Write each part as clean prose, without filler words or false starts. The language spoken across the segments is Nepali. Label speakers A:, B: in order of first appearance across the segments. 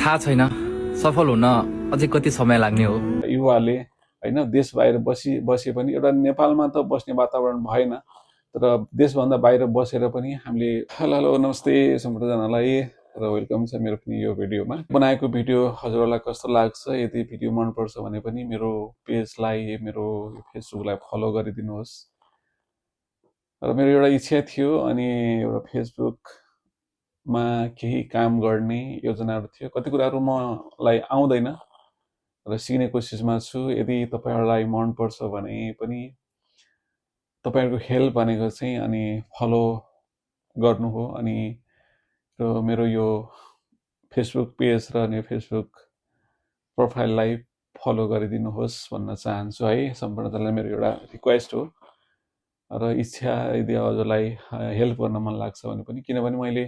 A: थाहा छैन सफल हुन अझै कति समय लाग्ने हो।
B: युवाले होइन देश बाहिर बसे पनि एउटा नेपालमा त बस्ने वातावरण भएन, तर देशभन्दा बाहिर बसेर पनि हामीले हेलो हेलो नमस्ते सम्पूर्णजनालाई र वेलकम छ मेरो पनि यो भिडियोमा। बनाएको भिडियो हजुरहरूलाई कस्तो लाग्छ, यदि भिडियो मनपर्छ भने पनि मेरो पेजलाई, मेरो फेसबुकलाई फलो गरिदिनुहोस्। र मेरो एउटा इच्छा थियो, अनि एउटा फेसबुकमा केही काम गर्ने योजनाहरू थियो। कति कुराहरू मलाई आउँदैन र सिक्ने कोसिसमा छु। यदि तपाईहरुलाई मनपर्छ भने पनि तपाईहरुको हेल्प भनेको चाहिँ अनि फलो गर्नु हो। अनि मेरो यो फेसबुक पेज र अनि फेसबुक प्रोफाइललाई फलो गरिदिनुहोस् भन्न चाहन्छु है। सम्पूर्णजनालाई मेरो एउटा रिक्वेस्ट हो र इच्छा, यदि हजुरलाई हेल्प गर्न मन लाग्छ भने पनि, किनभने मैले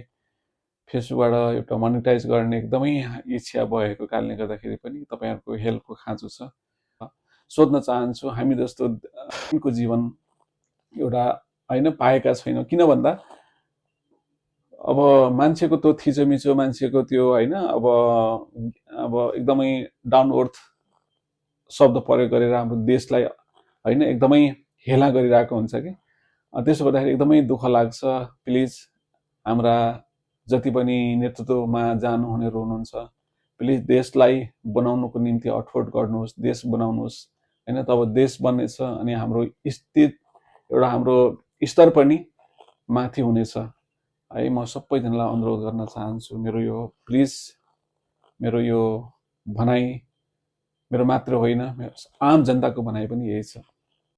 B: फेसबुकबाट एउटा मोनेटाइज गर्ने एकदमै इच्छा भएको कारणले गर्दाखेरि पनि तपाईहरुको हेल्पको खाँचो छ। सोध्न चाहन्छु, हामी जस्तो को जीवन एउटा हैन पाएका छैनौं। किन भन्दा अब मान्छेको त्यो थिचोमिचो, मान्छेको त्यो हैन अब एकदमै डाउन अर्थ शब्द प्रयोग गरेर हाम्रो देशलाई हैन एकदमै हेला गरिरहेको हुन्छ कि। त्यसो गर्दाखेरि एकदमै दुःख लाग्छ। प्लिज हाम्रा जति पनि नेतृत्वमा जानुहुनेहरू हुनुहुन्छ, प्लिज देशलाई बनाउनको निम्ति अठोट गर्नुहोस्, देश बनाउनुहोस् हैन। तब देश बन्नेछ अनि हाम्रो स्थिति एउटा हाम्रो स्तर पनि माथि हुनेछ है। म सबैजनालाई अनुरोध गर्न चाहन्छु, मेरो यो प्लिज, मेरो यो भनाइ मेरो मात्र होइन, आम जनताको भनाइ पनि यही छ।